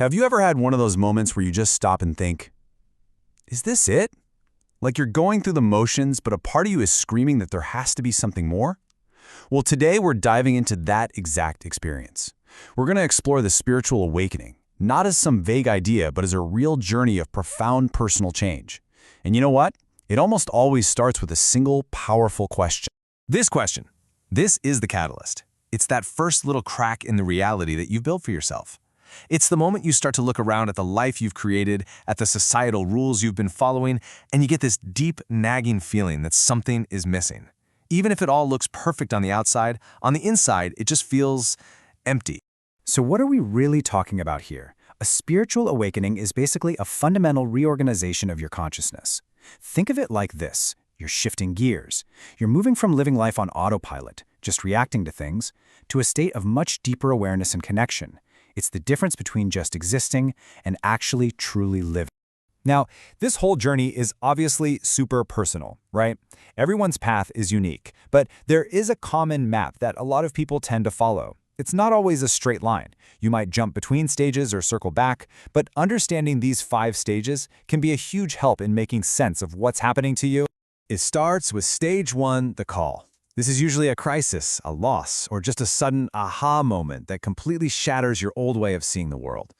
Have you ever had one of those moments where you just stop and think, is this it? Like you're going through the motions, but a part of you is screaming that there has to be something more? Well, today we're diving into that exact experience. We're going to explore the spiritual awakening, not as some vague idea, but as a real journey of profound personal change. And you know what? It almost always starts with a single, powerful question. This question. This is the catalyst. It's that first little crack in the reality that you've built for yourself. It's the moment you start to look around at the life you've created, at the societal rules you've been following, and you get this deep, nagging feeling that something is missing. Even if it all looks perfect on the outside, on the inside, it just feels empty. So what are we really talking about here? A spiritual awakening is basically a fundamental reorganization of your consciousness. Think of it like this. You're shifting gears. You're moving from living life on autopilot, just reacting to things, to a state of much deeper awareness and connection. It's the difference between just existing and actually truly living. Now, this whole journey is obviously super personal, right? Everyone's path is unique, but there is a common map that a lot of people tend to follow. It's not always a straight line. You might jump between stages or circle back, but understanding these 5 stages can be a huge help in making sense of what's happening to you. It starts with stage 1, the call. This is usually a crisis, a loss, or just a sudden aha moment that completely shatters your old way of seeing the world.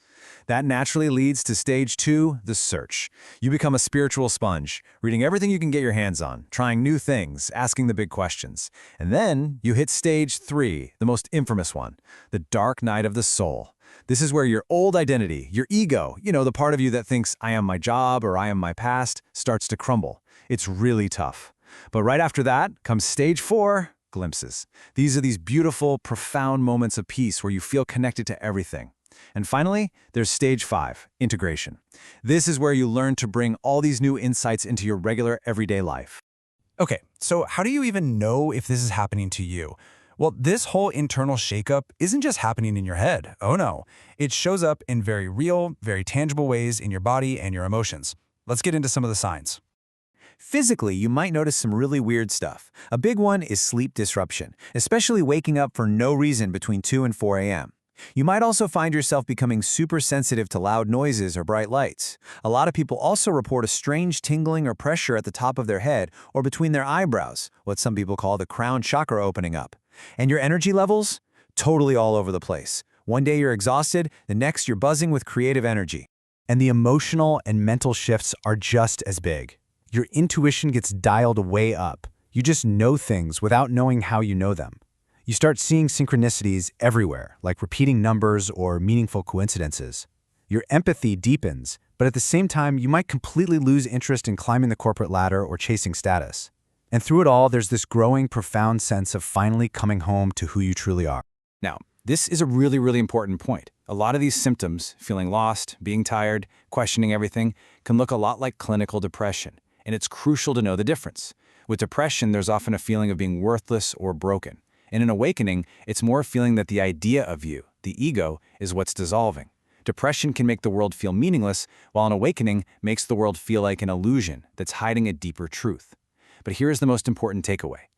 That naturally leads to stage 2, the search. You become a spiritual sponge, reading everything you can get your hands on, trying new things, asking the big questions. And then you hit stage 3, the most infamous one, the dark night of the soul. This is where your old identity, your ego, the part of you that thinks I am my job or I am my past, starts to crumble. It's really tough. But right after that comes stage 4, glimpses. These are these beautiful, profound moments of peace where you feel connected to everything. And finally, there's stage 5, integration. This is where you learn to bring all these new insights into your regular, everyday life. Okay, so how do you even know if this is happening to you? Well, this whole internal shakeup isn't just happening in your head. Oh no, it shows up in very real, very tangible ways in your body and your emotions. Let's get into some of the signs. Physically, you might notice some really weird stuff. A big one is sleep disruption, especially waking up for no reason between 2 and 4 a.m. You might also find yourself becoming super sensitive to loud noises or bright lights. A lot of people also report a strange tingling or pressure at the top of their head or between their eyebrows, what some people call the crown chakra opening up. And your energy levels? Totally all over the place. One day you're exhausted, the next you're buzzing with creative energy. And the emotional and mental shifts are just as big. Your intuition gets dialed way up. You just know things without knowing how you know them. You start seeing synchronicities everywhere, like repeating numbers or meaningful coincidences. Your empathy deepens, but at the same time, you might completely lose interest in climbing the corporate ladder or chasing status. And through it all, there's this growing, profound sense of finally coming home to who you truly are. Now, this is a really, really important point. A lot of these symptoms, feeling lost, being tired, questioning everything, can look a lot like clinical depression. And it's crucial to know the difference. With depression, there's often a feeling of being worthless or broken. In an awakening, it's more a feeling that the idea of you, the ego, is what's dissolving. Depression can make the world feel meaningless, while an awakening makes the world feel like an illusion that's hiding a deeper truth. But here's the most important takeaway.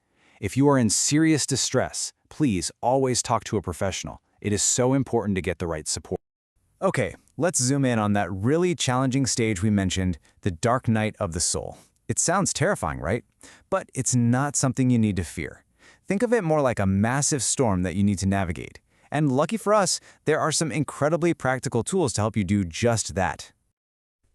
If you are in serious distress, please always talk to a professional. It is so important to get the right support. Okay, let's zoom in on that really challenging stage we mentioned, the dark night of the soul. It sounds terrifying, right? But it's not something you need to fear. Think of it more like a massive storm that you need to navigate. And lucky for us, there are some incredibly practical tools to help you do just that.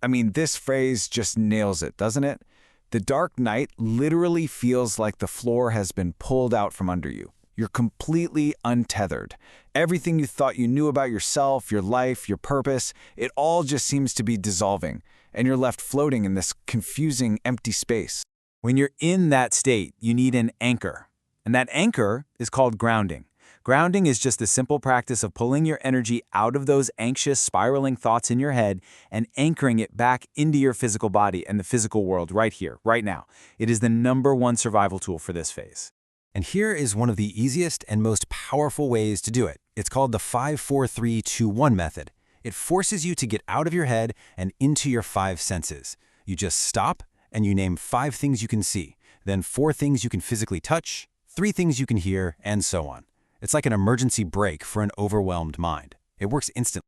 I mean, this phrase just nails it, doesn't it? The dark night literally feels like the floor has been pulled out from under you. You're completely untethered. Everything you thought you knew about yourself, your life, your purpose, it all just seems to be dissolving, and you're left floating in this confusing, empty space. When you're in that state, you need an anchor. And that anchor is called grounding. Grounding is just the simple practice of pulling your energy out of those anxious, spiraling thoughts in your head and anchoring it back into your physical body and the physical world right here, right now. It is the #1 survival tool for this phase. And here is one of the easiest and most powerful ways to do it. It's called the 5-4-3-2-1 method. It forces you to get out of your head and into your 5 senses. You just stop and you name 5 things you can see, then 4 things you can physically touch, 3 things you can hear, and so on. It's like an emergency brake for an overwhelmed mind. It works instantly.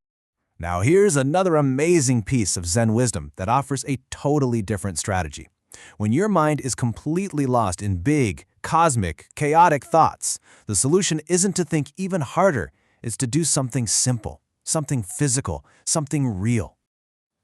Now here's another amazing piece of Zen wisdom that offers a totally different strategy. When your mind is completely lost in big, cosmic, chaotic thoughts, the solution isn't to think even harder, it's to do something simple, something physical, something real.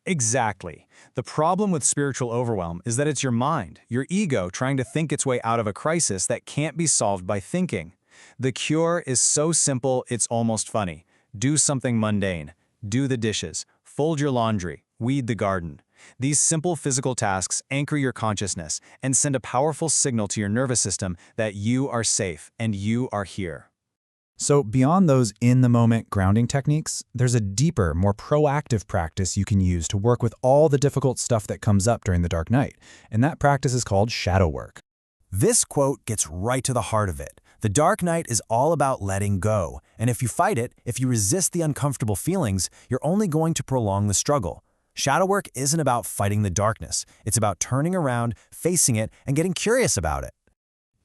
Exactly. The problem with spiritual overwhelm is that it's your mind, your ego, trying to think its way out of a crisis that can't be solved by thinking. The cure is so simple, it's almost funny. Do something mundane. Do the dishes. Fold your laundry. Weed the garden. These simple physical tasks anchor your consciousness and send a powerful signal to your nervous system that you are safe and you are here. So beyond those in-the-moment grounding techniques, there's a deeper, more proactive practice you can use to work with all the difficult stuff that comes up during the dark night, and that practice is called shadow work. This quote gets right to the heart of it. The dark night is all about letting go, and if you fight it, if you resist the uncomfortable feelings, you're only going to prolong the struggle. Shadow work isn't about fighting the darkness. It's about turning around, facing it, and getting curious about it.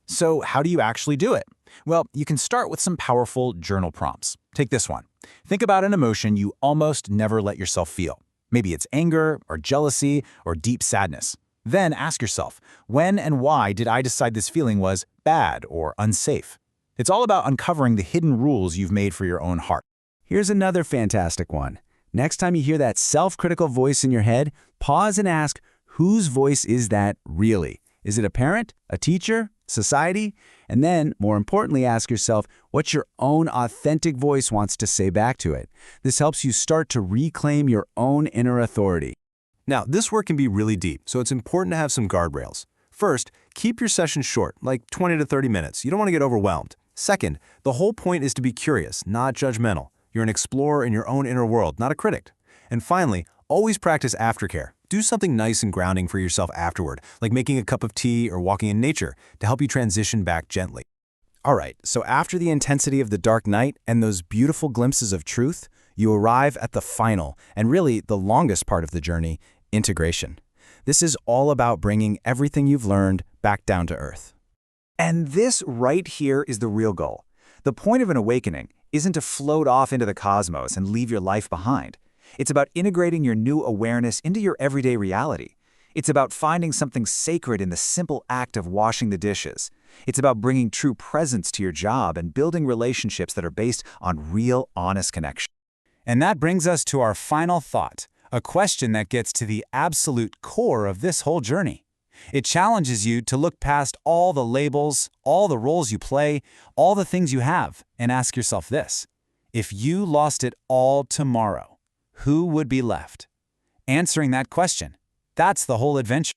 So how do you actually do it? Well, you can start with some powerful journal prompts. Take this one. Think about an emotion you almost never let yourself feel. Maybe it's anger, or jealousy, or deep sadness. Then ask yourself, when and why did I decide this feeling was bad or unsafe? It's all about uncovering the hidden rules you've made for your own heart. Here's another fantastic one. Next time you hear that self-critical voice in your head, pause and ask, whose voice is that really? Is it a parent, a teacher, society? And then, more importantly, ask yourself what your own authentic voice wants to say back to it. This helps you start to reclaim your own inner authority. Now, this work can be really deep, so it's important to have some guardrails. First, keep your session short, like 20 to 30 minutes. You don't want to get overwhelmed. Second, the whole point is to be curious, not judgmental. You're an explorer in your own inner world, not a critic. And finally, always practice aftercare. Do something nice and grounding for yourself afterward, like making a cup of tea or walking in nature, to help you transition back gently. All right, so after the intensity of the dark night and those beautiful glimpses of truth, you arrive at the final, and really the longest part of the journey, integration. This is all about bringing everything you've learned back down to earth. And this right here is the real goal. The point of an awakening isn't to float off into the cosmos and leave your life behind. It's about integrating your new awareness into your everyday reality. It's about finding something sacred in the simple act of washing the dishes. It's about bringing true presence to your job and building relationships that are based on real, honest connection. And that brings us to our final thought, a question that gets to the absolute core of this whole journey. It challenges you to look past all the labels, all the roles you play, all the things you have, and ask yourself this: if you lost it all tomorrow, who would be left? Answering that question, that's the whole adventure.